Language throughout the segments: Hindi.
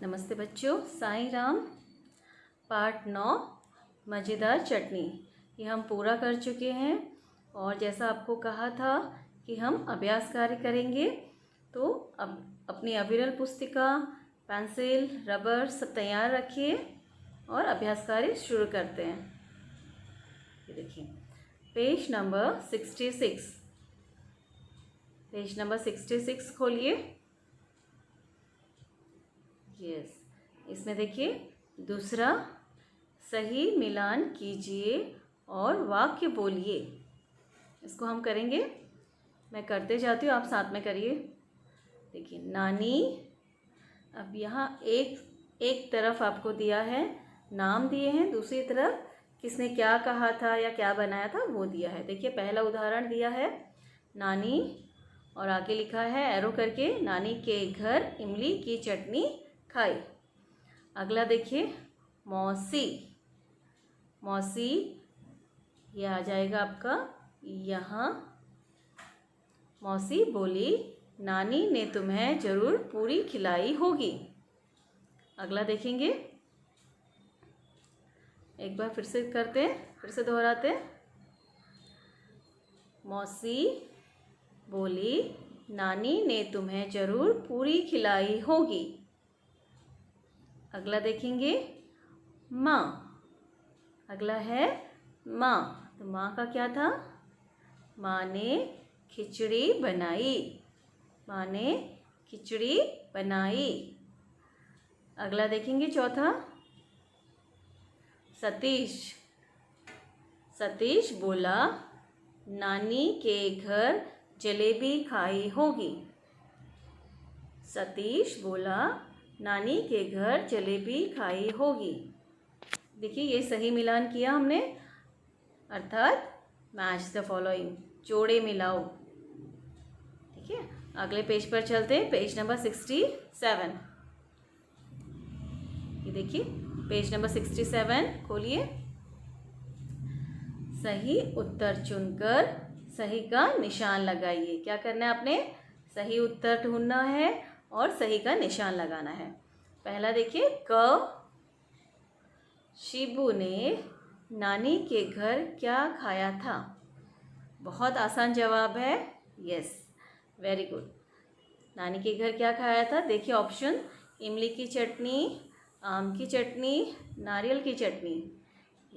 नमस्ते बच्चों, साईं राम। पार्ट 9 मज़ेदार चटनी ये हम पूरा कर चुके हैं। और जैसा आपको कहा था कि हम अभ्यास कार्य करेंगे, तो अब अपनी अविरल पुस्तिका, पेंसिल, रबर सब तैयार रखिए और अभ्यास कार्य शुरू करते हैं। ये देखिए, पेज नंबर 66। पेज नंबर 66 खोलिए। यस, इसमें देखिए, दूसरा, सही मिलान कीजिए और वाक्य बोलिए। इसको हम करेंगे, मैं करते जाती हूँ, आप साथ में करिए। देखिए, नानी, अब यहाँ एक तरफ आपको दिया है, नाम दिए हैं, दूसरी तरफ किसने क्या कहा था या क्या बनाया था वो दिया है। देखिए, पहला उदाहरण दिया है नानी, और आगे लिखा है एरो करके, नानी के घर इमली की चटनी खाई। अगला देखिए, मौसी। मौसी ये आ जाएगा आपका यहाँ। मौसी बोली, नानी ने तुम्हें ज़रूर पूरी खिलाई होगी। अगला देखेंगे, एक बार फिर से करते हैं, फिर से दोहराते हैं। मौसी बोली, नानी ने तुम्हें ज़रूर पूरी खिलाई होगी। अगला देखेंगे, माँ। अगला है माँ, तो माँ का क्या था? माँ ने खिचड़ी बनाई। माँ ने खिचड़ी बनाई। अगला देखेंगे, चौथा, सतीश। सतीश बोला, नानी के घर जलेबी खाई होगी। सतीश बोला, नानी के घर जलेबी खाई होगी। देखिए, ये सही मिलान किया हमने, अर्थात मैच द फॉलोइंग, जोड़े मिलाओ। ठीक है, अगले पेज पर चलते हैं, पेज नंबर 67। ये देखिए, पेज नंबर 67 खोलिए। सही उत्तर चुनकर सही का निशान लगाइए। क्या करना है आपने? सही उत्तर ढूंढना है और सही का निशान लगाना है। पहला देखिए, क, शिबू ने नानी के घर क्या खाया था? बहुत आसान जवाब है। Yes, very good. नानी के घर क्या खाया था? देखिए ऑप्शन, इमली की चटनी, आम की चटनी, नारियल की चटनी।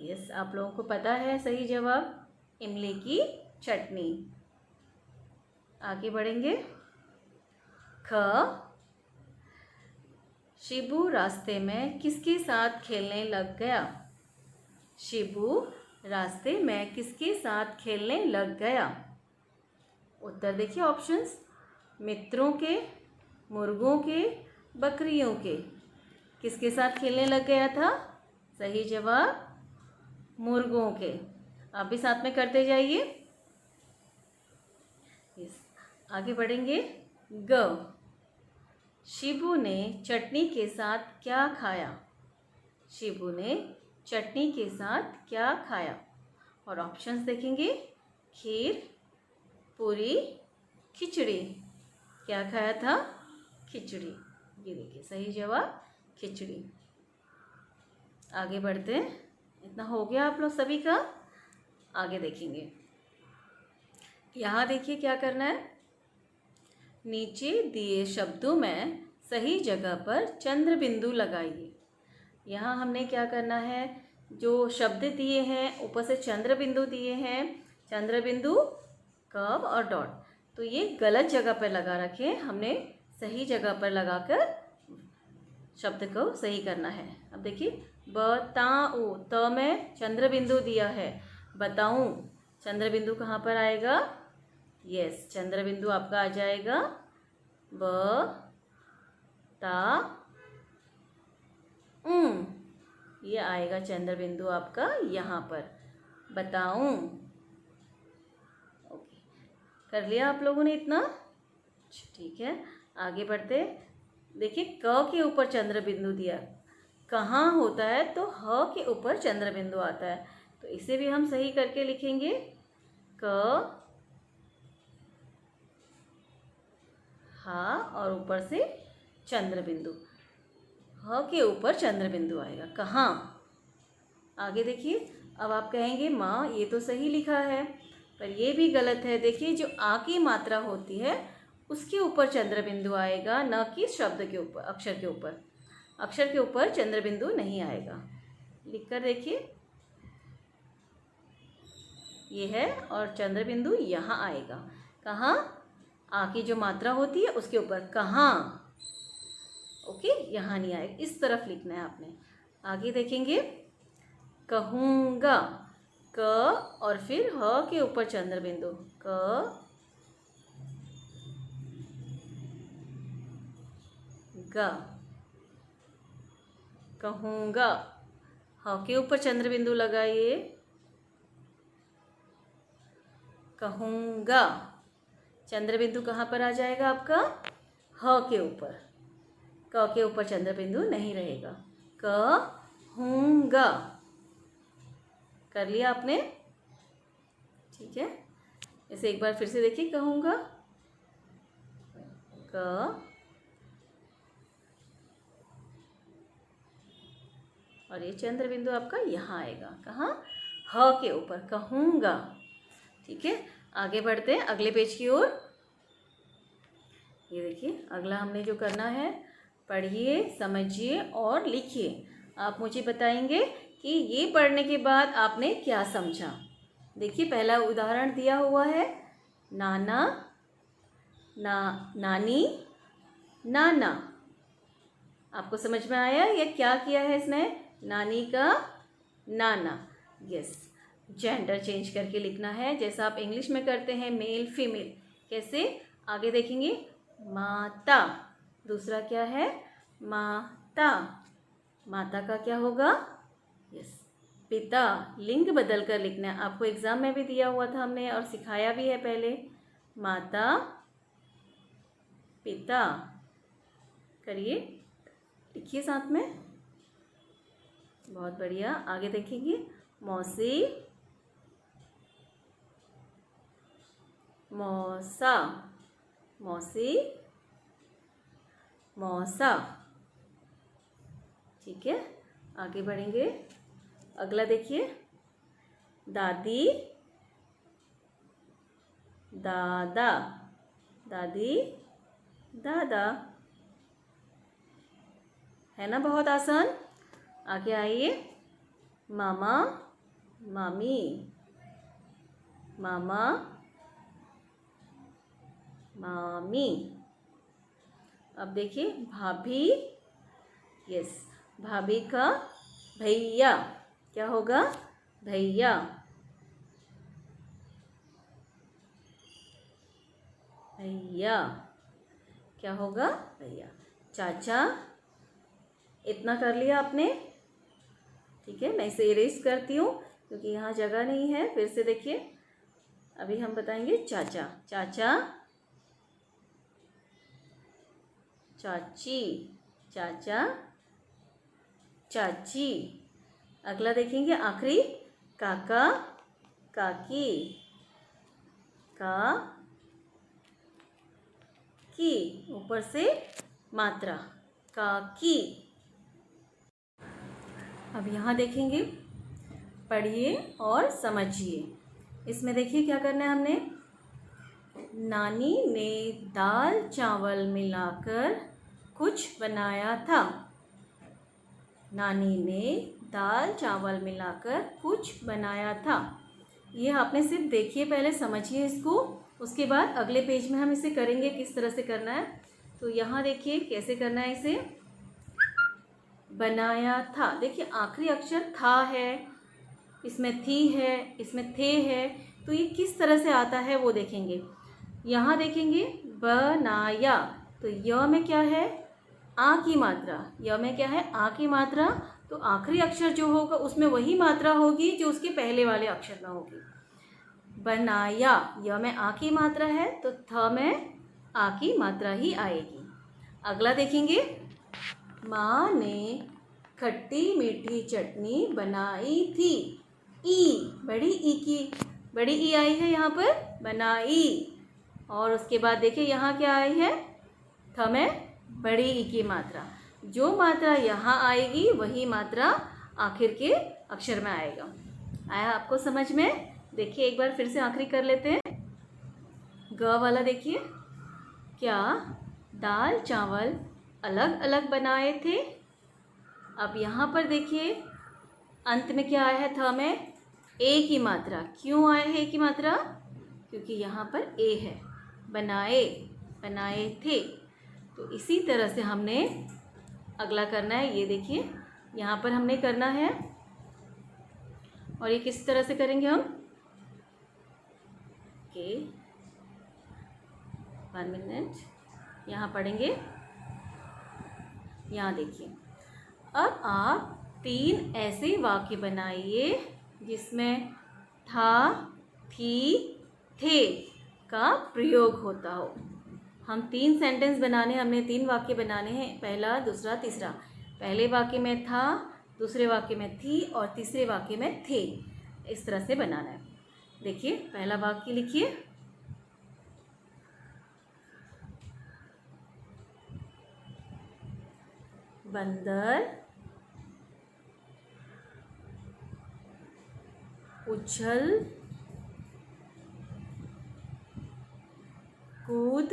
यस, आप लोगों को पता है सही जवाब, इमली की चटनी। आगे बढ़ेंगे। ख, शिबू रास्ते में किसके साथ खेलने लग गया? शिबू रास्ते में किसके साथ खेलने लग गया? उत्तर देखिए ऑप्शंस, मित्रों के, मुर्गों के, बकरियों के। किसके साथ खेलने लग गया था? सही जवाब, मुर्गों के। आप भी साथ में करते जाइए। आगे बढ़ेंगे। ग, शिबू ने चटनी के साथ क्या खाया? शिबू ने चटनी के साथ क्या खाया? और ऑप्शंस देखेंगे, खीर, पूरी, खिचड़ी। क्या खाया था? खिचड़ी। ये देखिए सही जवाब, खिचड़ी। आगे बढ़ते हैं। इतना हो गया आप लोग सभी का। आगे देखेंगे, यहाँ देखिए क्या करना है। नीचे दिए शब्दों में सही जगह पर चंद्र बिंदु लगाइए। यहाँ हमने क्या करना है, जो शब्द दिए हैं ऊपर से चंद्र बिंदु दिए हैं, चंद्र बिंदु, कर्व और डॉट, तो ये गलत जगह पर लगा रखें। हमने सही जगह पर लगाकर शब्द को सही करना है। अब देखिए, बताऊँ, त में चंद्र बिंदु दिया है, बताऊँ, चंद्र बिंदु कहाँ पर आएगा? यस, चंद्र बिंदु आपका आ जाएगा ब ता ये आएगा चंद्र बिंदु आपका यहाँ पर, बताऊं। ओके, कर लिया आप लोगों ने इतना? ठीक है, आगे बढ़ते। देखिए, क के ऊपर चंद्र बिंदु दिया, कहाँ होता है? तो ह के ऊपर चंद्र बिंदु आता है, तो इसे भी हम सही करके लिखेंगे, क, हा और ऊपर से चंद्र बिंदु। ह के ऊपर चंद्र बिंदु आएगा। कहाँ? आगे देखिए, अब आप कहेंगे माँ ये तो सही लिखा है, पर ये भी गलत है। देखिए, जो आ की मात्रा होती है उसके ऊपर चंद्र बिंदु आएगा, न कि शब्द के ऊपर, अक्षर के ऊपर। अक्षर के ऊपर चंद्र बिंदु नहीं आएगा। लिख कर देखिए, ये है और चंद्र बिंदु यहाँ आएगा। कहाँ? आ की जो मात्रा होती है उसके ऊपर। कहाँ? ओके, यहाँ नहीं आएगा, इस तरफ लिखना है आपने। आगे देखेंगे, कहूँगा, क और फिर ह के ऊपर चंद्र बिंदु। क गा, कहूँगा, ह के ऊपर चंद्र बिंदु लगाइए। कहूँगा, चंद्र बिंदु कहाँ पर आ जाएगा आपका? ह के ऊपर। क के ऊपर चंद्र बिंदु नहीं रहेगा। कहूँगा, कर लिया आपने? ठीक है, इसे एक बार फिर से देखिए। कहूँगा, क और ये चंद्र बिंदु आपका यहाँ आएगा। कहाँ? ह के ऊपर। कहूँगा। ठीक है, आगे बढ़ते हैं अगले पेज की ओर। ये देखिए, अगला हमने जो करना है, पढ़िए, समझिए और लिखिए। आप मुझे बताएंगे कि ये पढ़ने के बाद आपने क्या समझा। देखिए, पहला उदाहरण दिया हुआ है, नाना, नानी, नाना। आपको समझ में आया ये क्या किया है इसमें? नानी का नाना। यस, जेंडर चेंज करके लिखना है, जैसा आप इंग्लिश में करते हैं, मेल फीमेल। कैसे? आगे देखेंगे, माता। दूसरा क्या है? माता। माता का क्या होगा? यस, पिता। लिंग बदल कर लिखना है। आपको एग्जाम में भी दिया हुआ था हमने और सिखाया भी है पहले। माता, पिता। करिए, लिखिए साथ में। बहुत बढ़िया। आगे देखेंगे, मौसी, मौसा। मौसी, मौसा। ठीक है, आगे बढ़ेंगे। अगला देखिए, दादी, दादा। दादी, दादा। है ना बहुत आसान? आगे आइए, मामा, मामी। मामा, मामी। अब देखिए, भाभी। यस, भाभी का भैया। क्या होगा? भैया। भैया। क्या होगा? भैया। चाचा। इतना कर लिया आपने? ठीक है, मैं इसे इरेज करती हूँ क्योंकि यहाँ जगह नहीं है। फिर से देखिए, अभी हम बताएंगे चाचा। चाचा, चाची। चाचा, चाची। अगला देखेंगे, आखिरी, काका, काकी। का की, ऊपर से मात्रा, काकी। अब यहाँ देखेंगे, पढ़िए और समझिए। इसमें देखिए क्या करना है हमने। नानी ने दाल चावल मिलाकर कुछ बनाया था। नानी ने दाल चावल मिलाकर कुछ बनाया था। ये आपने सिर्फ देखिए, पहले समझिए इसको, उसके बाद अगले पेज में हम इसे करेंगे किस तरह से करना है। तो यहाँ देखिए कैसे करना है इसे। बनाया था, देखिए आखिरी अक्षर था है, इसमें थी है, इसमें थे है, तो ये किस तरह से आता है वो देखेंगे। यहाँ देखेंगे, बनाया, तो य में क्या है? आ की मात्रा। य में क्या है? आ की मात्रा। तो आखिरी अक्षर जो होगा उसमें वही मात्रा होगी जो उसके पहले वाले अक्षर में होगी। बनाया, य में आ की मात्रा है तो थ में आ की मात्रा ही आएगी। अगला देखेंगे, माँ ने खट्टी मीठी चटनी बनाई थी। ई, बड़ी ई की, बड़ी ई आई है यहाँ पर, बनाई। और उसके बाद देखिए यहाँ क्या आई है? थ में बड़ी ई की मात्रा। जो मात्रा यहाँ आएगी वही मात्रा आखिर के अक्षर में आएगा। आया आपको समझ में? देखिए एक बार फिर से आखिरी कर लेते हैं। ग वाला देखिए, क्या दाल चावल अलग अलग बनाए थे? अब यहाँ पर देखिए अंत में क्या आया है? थ में ए की मात्रा। क्यों आया है ए की मात्रा? क्योंकि यहाँ पर ए है। बनाए, बनाए थे। तो इसी तरह से हमने अगला करना है। ये देखिए यहाँ पर हमने करना है, और ये किस तरह से करेंगे हम? ओके 1 मिनट, यहाँ पढ़ेंगे। यहाँ देखिए, अब आप 3 ऐसे वाक्य बनाइए जिसमें था, थी, थे का प्रयोग होता हो। हम 3 सेंटेंस बनाने, हमने 3 वाक्य बनाने हैं, पहला, दूसरा, तीसरा। पहले वाक्य में था, दूसरे वाक्य में थी और तीसरे वाक्य में थे। इस तरह से बनाना है। देखिए पहला वाक्य लिखिए। बंदर उछल कूद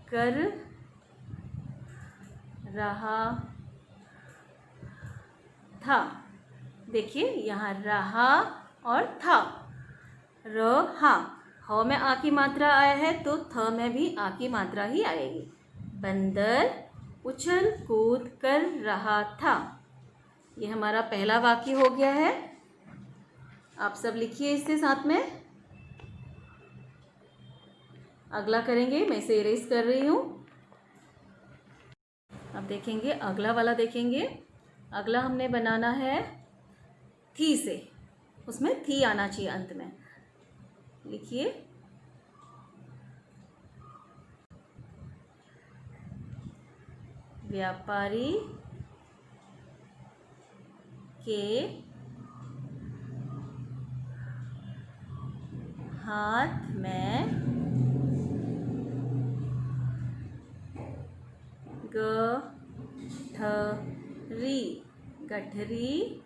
कर रहा था। देखिए यहाँ रहा और था। रहा, ह में आ की मात्रा आया है तो थ में भी आ की मात्रा ही आएगी। बंदर उछल कूद कर रहा था। ये हमारा पहला वाक्य हो गया है। आप सब लिखिए इससे साथ में। अगला करेंगे, मैं इसे इरेज कर रही हूँ। अब देखेंगे अगला वाला देखेंगे। अगला हमने बनाना है थी से, उसमें थी आना चाहिए अंत में। लिखिए, व्यापारी के हाथ में गठरी, गठरी।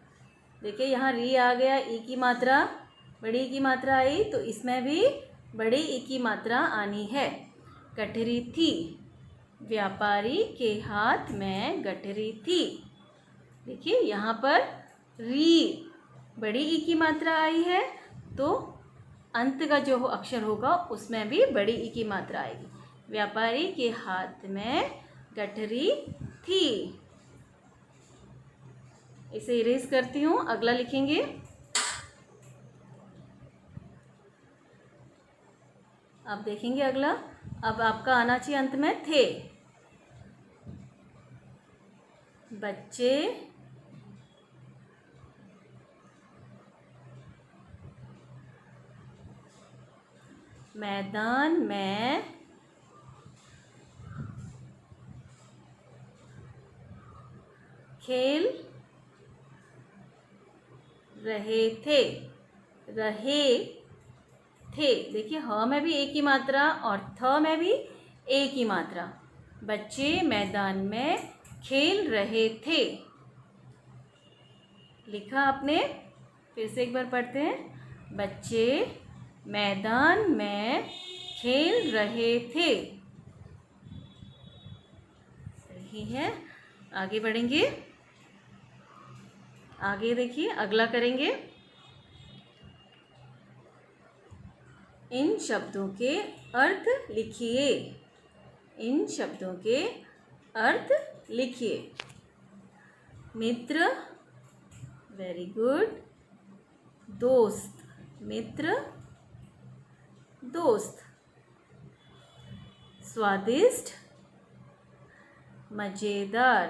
देखिए यहाँ री आ गया, ई की मात्रा, बड़ी की मात्रा आई, तो इसमें भी बड़ी ई की मात्रा आनी है। गठरी थी, व्यापारी के हाथ में गठरी थी। देखिए यहाँ पर री, बड़ी ई की मात्रा आई है, तो अंत का जो अक्षर होगा उसमें भी बड़ी ई की मात्रा आएगी। व्यापारी के हाथ में गठरी थी। इसे इरेज करती हूँ। अगला लिखेंगे। अब देखेंगे अगला। अब आपका आना चाहिए अंत में थे। बच्चे मैदान में खेल रहे थे। रहे थे, देखिए ह में भी ए की मात्रा और थ में भी ए की मात्रा। बच्चे मैदान में खेल रहे थे। लिखा आपने? फिर से एक बार पढ़ते हैं। बच्चे मैदान में खेल रहे थे। सही है। आगे बढ़ेंगे। आगे देखिए अगला करेंगे। इन शब्दों के अर्थ लिखिए। इन शब्दों के अर्थ लिखिए। मित्र, वेरी गुड। दोस्त, मित्र, दोस्त। स्वादिष्ट, मजेदार,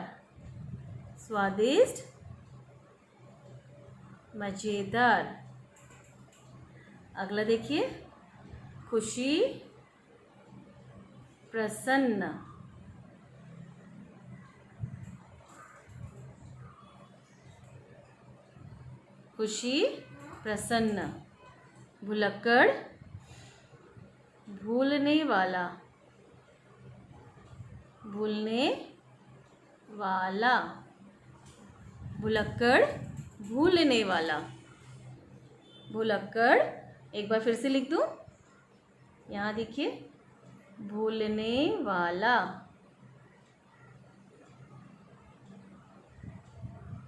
स्वादिष्ट, मजेदार। अगला देखिए। खुशी, प्रसन्न, खुशी, प्रसन्न। भुलक्कड़, भूलने वाला, भूलने वाला। भुलक्कड़ भूलने वाला। भुलक्कड़ एक बार फिर से लिख दूँ, यहाँ देखिए, भूलने वाला।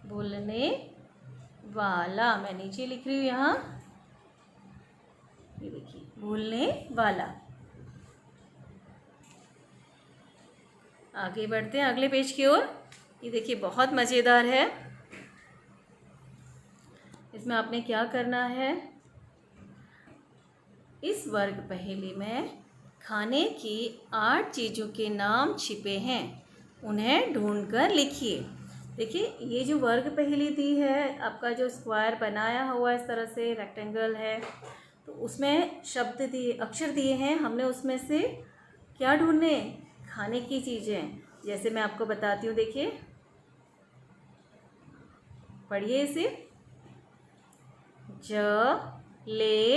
भूलने वाला, मैं नीचे लिख रही हूँ यहाँ, ये देखिए, भूलने वाला। आगे बढ़ते हैं अगले पेज की ओर। ये देखिए बहुत मज़ेदार है। इसमें आपने क्या करना है, इस वर्ग पहेली में खाने की 8 चीज़ों के नाम छिपे हैं, उन्हें ढूंढकर लिखिए। देखिए ये जो वर्ग पहेली दी है, आपका जो स्क्वायर बनाया हुआ इस तरह से रेक्टेंगल है, तो उसमें शब्द दिए, अक्षर दिए हैं, हमने उसमें से क्या ढूंढने, खाने की चीज़ें। जैसे मैं आपको बताती हूँ, देखिए, पढ़िए इसे, जलेबी,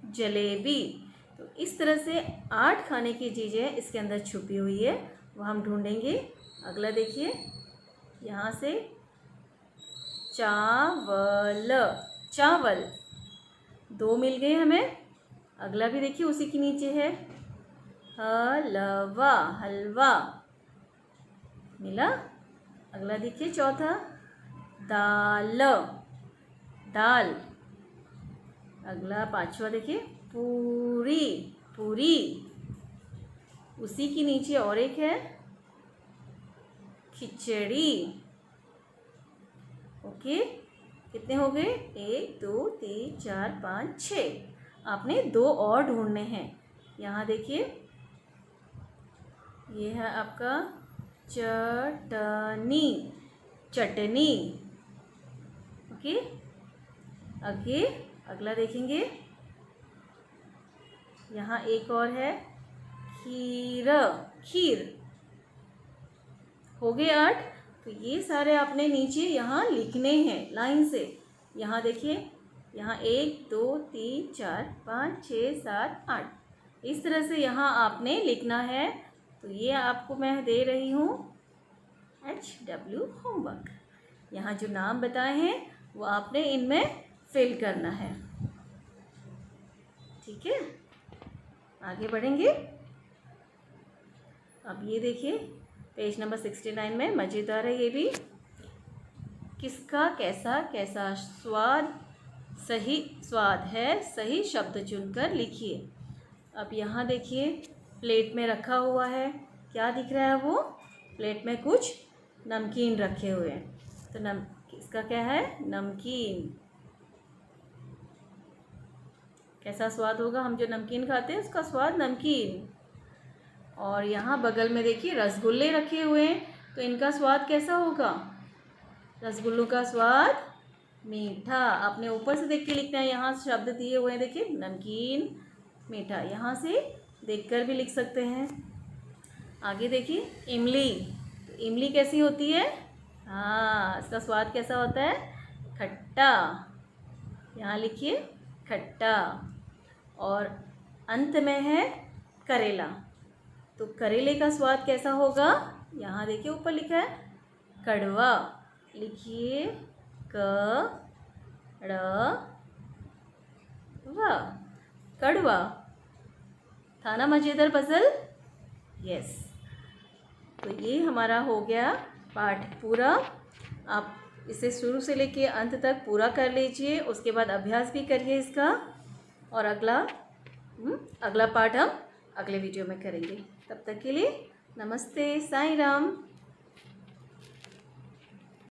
जलेबी। तो इस तरह से 8 खाने की चीज़ें इसके अंदर छुपी हुई है, वो हम ढूंढेंगे। अगला देखिए, यहाँ से चावल, चावल 2 मिल गए हमें। अगला भी देखिए उसी के नीचे है, हलवा, हलवा मिला। अगला देखिए चौथा, दाल, दाल। अगला 5वां देखिए, पूरी, पूरी। उसी के नीचे और एक है, खिचड़ी। ओके, कितने हो गए, 1 2 3 4 5 6। आपने 2 और ढूंढने हैं। यहाँ देखिए, ये है आपका चटनी, चटनी। ओके, आगे अगला देखेंगे, यहाँ एक और है, खीर, खीर। हो गए 8। तो ये सारे आपने नीचे यहाँ लिखने हैं लाइन से। यहाँ देखिए, यहाँ 1 2 3 4 5 6 7 8, इस तरह से यहाँ आपने लिखना है। तो ये आपको मैं दे रही हूँ HW होमवर्क। यहाँ जो नाम बताए हैं वो आपने इनमें फिल करना है, ठीक है। आगे बढ़ेंगे। अब ये देखिए पेज नंबर 69 में मज़ेदार है ये भी। किसका कैसा कैसा स्वाद, सही स्वाद है, सही शब्द चुनकर लिखिए। अब यहाँ देखिए प्लेट में रखा हुआ है, क्या दिख रहा है, वो प्लेट में कुछ नमकीन रखे हुए हैं। तो इसका क्या है, नमकीन। कैसा स्वाद होगा, हम जो नमकीन खाते हैं उसका स्वाद नमकीन। और यहाँ बगल में देखिए रसगुल्ले रखे हुए हैं, तो इनका स्वाद कैसा होगा, रसगुल्लों का स्वाद मीठा। आपने ऊपर से देख के लिखना है, यहाँ शब्द दिए हुए हैं देखिए, नमकीन, मीठा, यहाँ से देखकर भी लिख सकते हैं। आगे देखिए इमली, तो इमली कैसी होती है, हाँ, इसका स्वाद कैसा होता है, खट्टा। यहाँ लिखिए खट्टा। और अंत में है करेला, तो करेले का स्वाद कैसा होगा, यहाँ देखिए ऊपर लिखा है कड़वा। लिखिए कड़वा, कड़वा। था ना मज़ेदार पजल, यस। तो ये हमारा हो गया पाठ पूरा। आप इसे शुरू से लेके अंत तक पूरा कर लीजिए, उसके बाद अभ्यास भी करिए इसका। और अगला पाठ हम अगले वीडियो में करेंगे। तब तक के लिए नमस्ते, साईं राम।